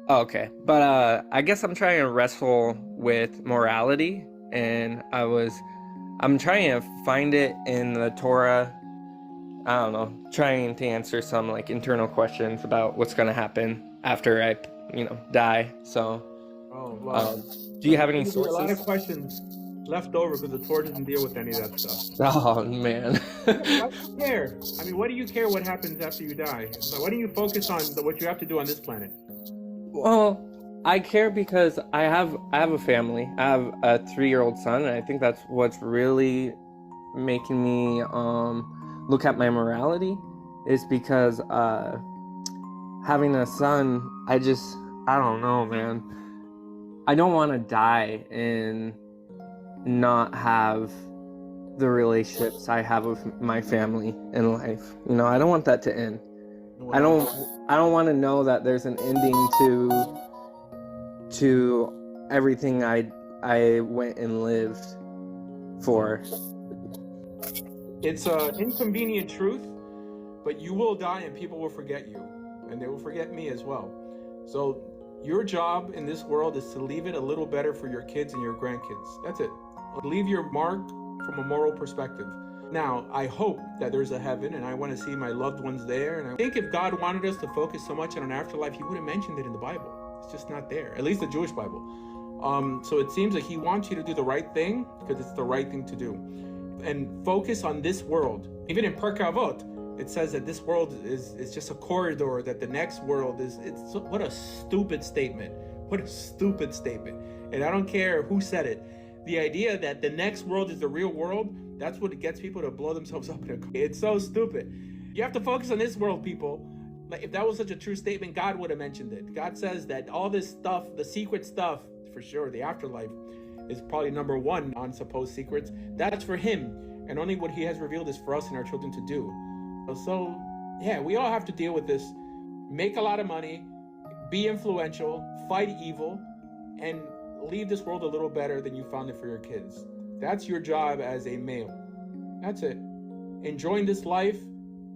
Oh, okay. But I guess I'm trying to wrestle with morality, and I'm trying to find it in the Torah. I don't know, trying to answer some like internal questions about what's gonna happen after I, die. So, Oh, well, um, do you there's have any going to be a lot of sources? questions left over because the Torah doesn't deal with any of that stuff. Oh man. Yeah, why do you care? I mean, why do you care what happens after you die? Why don't you focus on what you have to do on this planet? Well, I care because I have a family. I have a 3-year-old son, and I think that's what's really making me look at my morality is because having a son, I don't know, man. I don't want to die and not have the relationships I have with my family in life. I don't want that to end. I Well, don't I don't want to know that there's an ending to everything I went and lived for. it's an inconvenient truth, but you will die and people will forget you, and they will forget me as well. So your job in this world is to leave it a little better for your kids and your grandkids. That's it. Leave your mark from a moral perspective. Now, I hope that there's a heaven and I want to see my loved ones there. And I think if God wanted us to focus so much on an afterlife, he would have mentioned it in the Bible. It's just not there, at least the Jewish Bible. So it seems like he wants you to do the right thing because it's the right thing to do. And focus on this world. Even in Pirkei Avot, it says that this world is just a corridor, that the next world what a stupid statement. What a stupid statement. And I don't care who said it. The idea that the next world is the real world, that's what gets people to blow themselves up. It's so stupid. You have to focus on this world, people. Like, if that was such a true statement, God would have mentioned it. God says that all this stuff, the secret stuff, for sure, the afterlife is probably number one on supposed secrets. That's for him. And only what he has revealed is for us and our children to do. So, yeah, we all have to deal with this. Make a lot of money, be influential, fight evil, and leave this world a little better than you found it for your kids. That's your job as a male. That's it. Enjoying this life,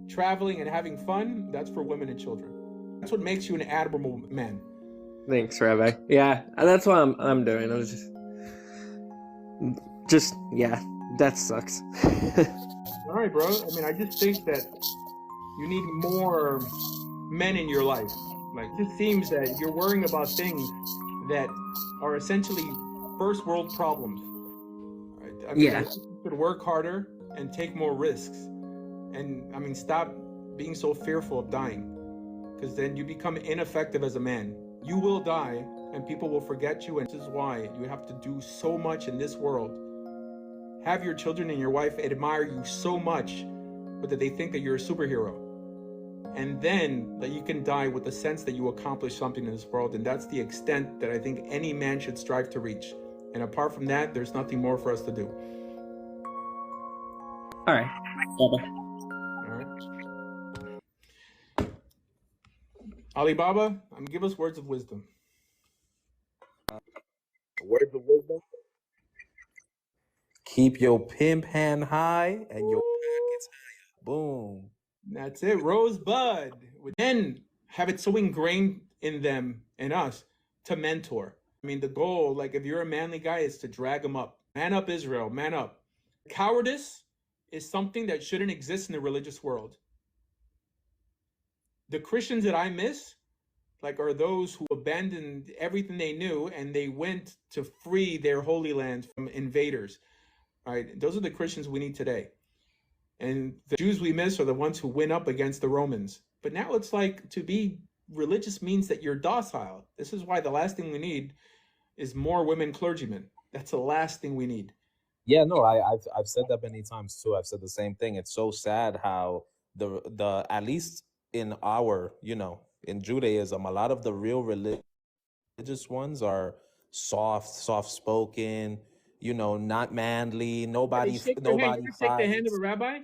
traveling and having fun, that's for women and children. That's what makes you an admirable man. Thanks, Rabbi. Yeah, that's what I'm doing. I was just yeah, that sucks. All right, bro. I mean, I just think that you need more men in your life. Like, it just seems that you're worrying about things that are essentially first world problems. I mean, I Yeah. think you should work harder and take more risks. And I mean, stop being so fearful of dying, because then you become ineffective as a man. You will die and people will forget you. And this is why you have to do so much in this world. Have your children and your wife admire you so much, but that they think that you're a superhero. And then that you can die with the sense that you accomplished something in this world. And that's the extent that I think any man should strive to reach. And apart from that, there's nothing more for us to do. All right. Bye-bye. All right. Alibaba, give us words of wisdom. Words of wisdom. Keep your pimp hand high and your pockets higher. Boom. That's it, Rosebud. Then have it so ingrained in them and us to mentor. I mean, the goal, like if you're a manly guy, is to drag them up. Man up, Israel, man up. Cowardice is something that shouldn't exist in the religious world. The Christians that I miss, like, are those who abandoned everything they knew and they went to free their holy land from invaders. All right, those are the Christians we need today. And the Jews we miss are the ones who went up against the Romans. But now it's like, to be religious means that you're docile. This is why the last thing we need is more women clergymen. That's the last thing we need. Yeah, no, I've said that many times too. I've said the same thing. It's so sad how the at least in our, in Judaism, a lot of the real religious ones are soft spoken, not manly. Yeah, they Nobody shake their hand. You nobody ever shake the hand of a fights. rabbi?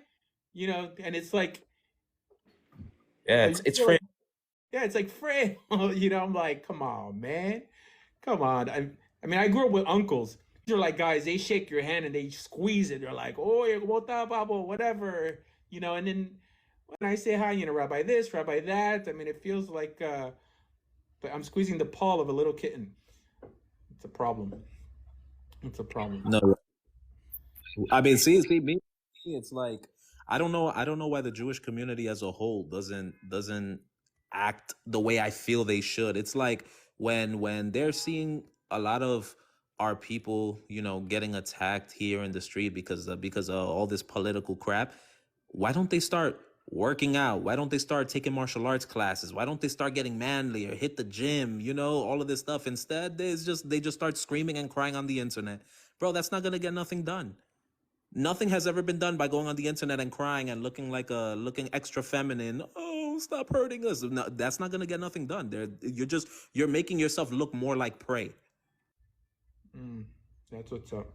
And it's like, Yeah, it's friend. yeah, it's like frail. I'm like, come on, man. Come on. I mean, I grew up with uncles. They're like guys, they shake your hand and they squeeze it. They're like, oh, whatever. And then when I say hi, rabbi this, rabbi that, I mean, it feels like I'm squeezing the paw of a little kitten. It's a problem. It's a problem. No, I mean, see, me, it's like I don't know why the Jewish community as a whole doesn't act the way I feel they should. It's like when they're seeing a lot of our people, you know, getting attacked here in the street because of all this political crap. Why don't they start working out? Why don't they start taking martial arts classes? Why don't they start getting manly or hit the gym? You know, all of this stuff. Instead, they just start screaming and crying on the internet. Bro, that's not gonna get nothing done. Nothing has ever been done by going on the internet and crying and looking extra feminine. Oh, stop hurting us. No, that's not gonna get nothing done. You're making yourself look more like prey. That's what's up.